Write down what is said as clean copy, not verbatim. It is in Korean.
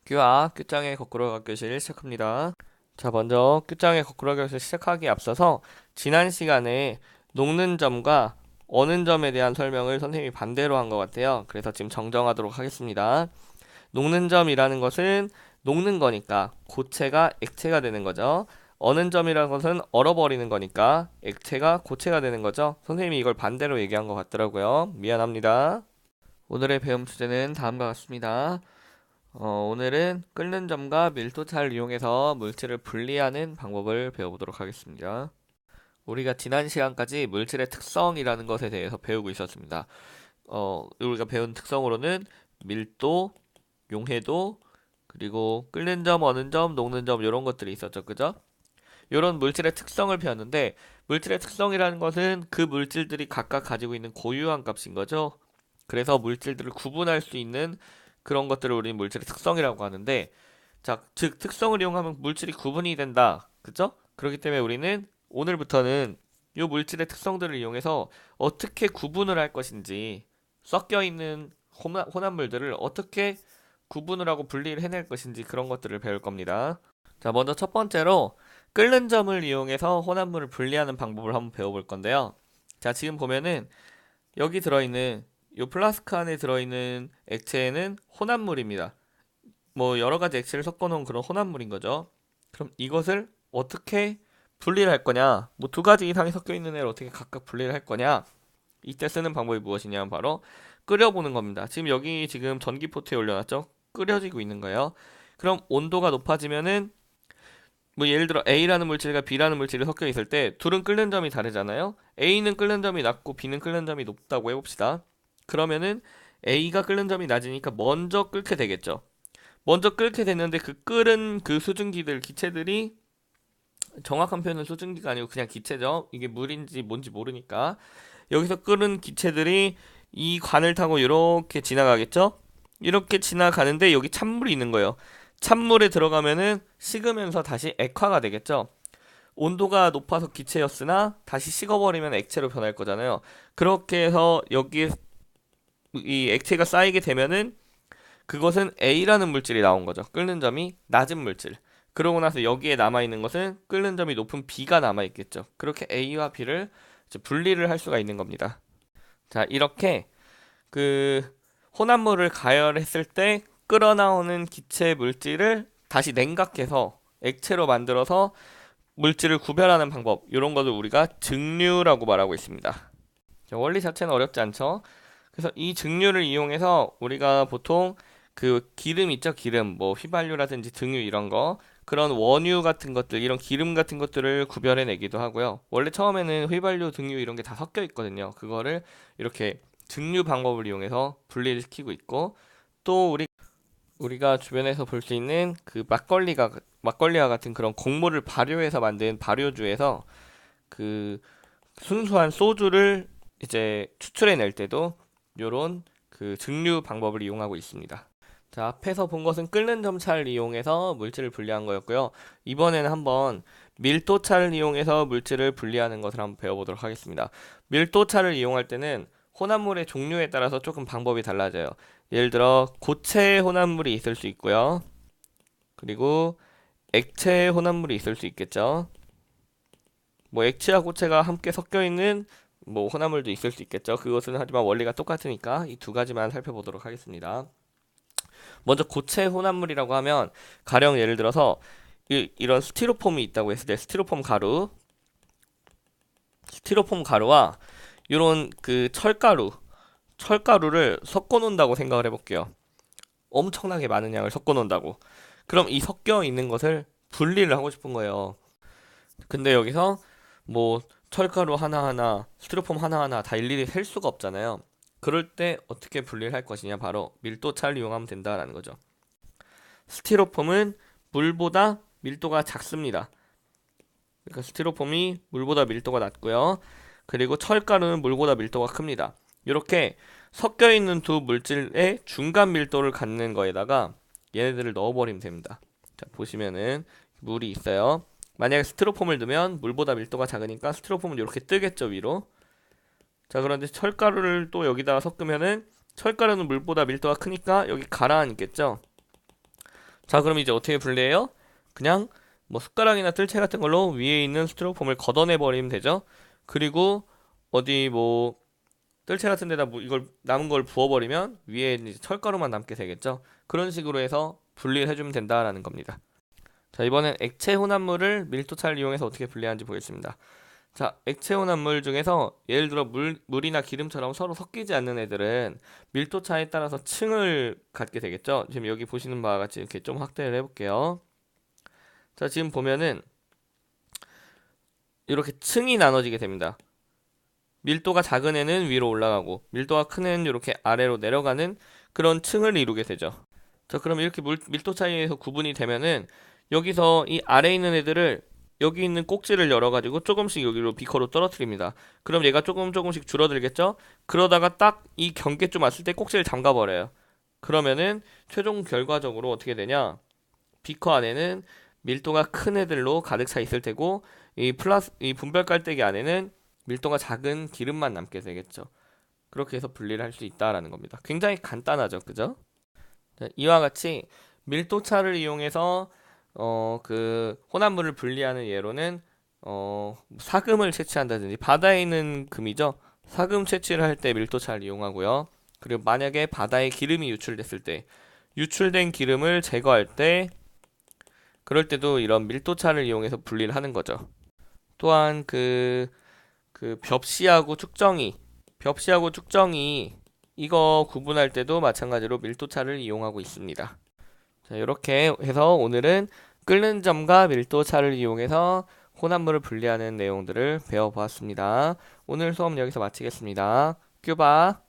큐아 끝장의 거꾸로 가기 교실 시작합니다. 자, 먼저 끝장의 거꾸로 가기 교실 시작하기에 앞서서 지난 시간에 녹는 점과 어는 점에 대한 설명을 선생님이 반대로 한 것 같아요. 그래서 지금 정정하도록 하겠습니다. 녹는 점이라는 것은 녹는 거니까 고체가 액체가 되는 거죠. 어는 점이라는 것은 얼어버리는 거니까 액체가 고체가 되는 거죠. 선생님이 이걸 반대로 얘기한 것 같더라고요. 미안합니다. 오늘의 배움 주제는 다음과 같습니다. 오늘은 끓는 점과 밀도차를 이용해서 물질을 분리하는 방법을 배워보도록 하겠습니다. 우리가 지난 시간까지 물질의 특성이라는 것에 대해서 배우고 있었습니다. 우리가 배운 특성으로는 밀도, 용해도, 그리고 끓는 점, 어는 점, 녹는 점 이런 것들이 있었죠. 그죠? 이런 물질의 특성을 배웠는데 물질의 특성이라는 것은 그 물질들이 각각 가지고 있는 고유한 값인 거죠. 그래서 물질들을 구분할 수 있는 그런 것들을 우리는 물질의 특성이라고 하는데, 자, 즉 특성을 이용하면 물질이 구분이 된다. 그죠? 그렇기 때문에 우리는 오늘부터는 이 물질의 특성들을 이용해서 어떻게 구분을 할 것인지, 섞여 있는 혼합물들을 어떻게 구분을 하고 분리를 해낼 것인지 그런 것들을 배울 겁니다. 자, 먼저 첫 번째로 끓는 점을 이용해서 혼합물을 분리하는 방법을 한번 배워볼 건데요. 자, 지금 보면은 여기 들어있는 이 플라스크 안에 들어있는 액체는 혼합물입니다. 뭐 여러 가지 액체를 섞어 놓은 그런 혼합물인 거죠. 그럼 이것을 어떻게 분리를 할 거냐? 뭐 두 가지 이상이 섞여 있는 애를 어떻게 각각 분리를 할 거냐? 이때 쓰는 방법이 무엇이냐면 바로 끓여보는 겁니다. 지금 전기포트에 올려놨죠? 끓여지고 있는 거예요. 그럼 온도가 높아지면은 뭐 예를 들어 A라는 물질과 B라는 물질이 섞여 있을 때 둘은 끓는 점이 다르잖아요. A는 끓는 점이 낮고 B는 끓는 점이 높다고 해봅시다. 그러면은 A가 끓는 점이 낮으니까 먼저 끓게 되겠죠. 먼저 끓게 됐는데 그 끓은 그 수증기들, 기체들이, 정확한 표현은 수증기가 아니고 그냥 기체죠. 이게 물인지 뭔지 모르니까. 여기서 끓은 기체들이 이 관을 타고 이렇게 지나가겠죠? 이렇게 지나가는데 여기 찬물이 있는 거예요. 찬물에 들어가면은 식으면서 다시 액화가 되겠죠? 온도가 높아서 기체였으나 다시 식어버리면 액체로 변할 거잖아요. 그렇게 해서 여기에 이 액체가 쌓이게 되면은 그것은 A라는 물질이 나온 거죠. 끓는 점이 낮은 물질. 그러고 나서 여기에 남아있는 것은 끓는 점이 높은 B가 남아있겠죠. 그렇게 A와 B를 이제 분리를 할 수가 있는 겁니다. 자, 이렇게 그 혼합물을 가열했을 때 끓어나오는 기체 물질을 다시 냉각해서 액체로 만들어서 물질을 구별하는 방법, 이런 것을 우리가 증류라고 말하고 있습니다. 자, 원리 자체는 어렵지 않죠? 그래서 이 증류를 이용해서 우리가 보통 그 기름 있죠? 기름, 뭐 휘발유라든지 등유 이런 거, 그런 원유 같은 것들, 이런 기름 같은 것들을 구별해 내기도 하고요. 원래 처음에는 휘발유, 등유 이런 게 다 섞여 있거든요. 그거를 이렇게 증류 방법을 이용해서 분리를 시키고 있고, 또 우리가 주변에서 볼 수 있는 그 막걸리와 같은 그런 곡물을 발효해서 만든 발효주에서 그 순수한 소주를 이제 추출해낼 때도 요런 그 증류 방법을 이용하고 있습니다. 자, 앞에서 본 것은 끓는 점차를 이용해서 물질을 분리한 거였고요. 이번에는 한번 밀도차를 이용해서 물질을 분리하는 것을 한번 배워보도록 하겠습니다. 밀도차를 이용할 때는 혼합물의 종류에 따라서 조금 방법이 달라져요. 예를 들어 고체 혼합물이 있을 수 있고요. 그리고 액체 혼합물이 있을 수 있겠죠. 뭐 액체와 고체가 함께 섞여 있는 뭐 혼합물도 있을 수 있겠죠. 그것은 하지만 원리가 똑같으니까 이 두 가지만 살펴보도록 하겠습니다. 먼저 고체 혼합물이라고 하면 가령 예를 들어서 이런 스티로폼이 있다고 했을 때 스티로폼 가루와 이런 그 철가루를 섞어 놓는다고 생각을 해볼게요. 엄청나게 많은 양을 섞어 놓는다고. 그럼 이 섞여 있는 것을 분리를 하고 싶은 거예요. 근데 여기서 뭐 철가루 하나하나, 스티로폼 하나하나 다 일일이 셀 수가 없잖아요. 그럴 때 어떻게 분리를 할 것이냐, 바로 밀도차를 이용하면 된다라는 거죠. 스티로폼은 물보다 밀도가 작습니다. 그러니까 스티로폼이 물보다 밀도가 낮고요. 그리고 철가루는 물보다 밀도가 큽니다. 이렇게 섞여 있는 두 물질의 중간 밀도를 갖는 거에다가 얘네들을 넣어버리면 됩니다. 자, 보시면은 물이 있어요. 만약에 스티로폼을 넣으면 물보다 밀도가 작으니까 스티로폼은 이렇게 뜨겠죠, 위로. 자, 그런데 철가루를 또 여기다가 섞으면은 철가루는 물보다 밀도가 크니까 여기 가라앉겠죠. 자, 그럼 이제 어떻게 분리해요? 그냥 뭐 숟가락이나 뜰채 같은 걸로 위에 있는 스티로폼을 걷어내 버리면 되죠. 그리고 어디 뭐 뜰채 같은 데다 뭐 이걸 남은 걸 부어버리면 위에 이제 철가루만 남게 되겠죠. 그런 식으로 해서 분리를 해주면 된다라는 겁니다. 자, 이번엔 액체 혼합물을 밀도차를 이용해서 어떻게 분리하는지 보겠습니다. 자, 액체 혼합물 중에서 예를 들어 물이나 기름처럼 서로 섞이지 않는 애들은 밀도차에 따라서 층을 갖게 되겠죠. 지금 여기 보시는 바와 같이 이렇게 좀 확대를 해볼게요. 자, 지금 보면은 이렇게 층이 나눠지게 됩니다. 밀도가 작은 애는 위로 올라가고 밀도가 큰 애는 이렇게 아래로 내려가는 그런 층을 이루게 되죠. 자, 그럼 이렇게 밀도 차이에서 구분이 되면은 여기서 이 아래에 있는 애들을 여기 있는 꼭지를 열어가지고 조금씩 여기로 비커로 떨어뜨립니다. 그럼 얘가 조금씩 줄어들겠죠? 그러다가 딱 이 경계쯤 왔을 때 꼭지를 잠가버려요. 그러면은 최종 결과적으로 어떻게 되냐? 비커 안에는 밀도가 큰 애들로 가득 차 있을 테고 이 분별 깔때기 안에는 밀도가 작은 기름만 남게 되겠죠. 그렇게 해서 분리를 할 수 있다라는 겁니다. 굉장히 간단하죠, 그죠? 네, 이와 같이 밀도차를 이용해서 그 혼합물을 분리하는 예로는 사금을 채취한다든지 바다에 있는 금이죠. 사금 채취를 할 때 밀도차를 이용하고요. 그리고 만약에 바다에 기름이 유출됐을 때 유출된 기름을 제거할 때 그럴 때도 이런 밀도차를 이용해서 분리를 하는 거죠. 또한 그 벽시하고 축정이 이거 구분할 때도 마찬가지로 밀도차를 이용하고 있습니다. 자, 이렇게 해서 오늘은 끓는 점과 밀도차를 이용해서 혼합물을 분리하는 내용들을 배워보았습니다. 오늘 수업 여기서 마치겠습니다. 큐바.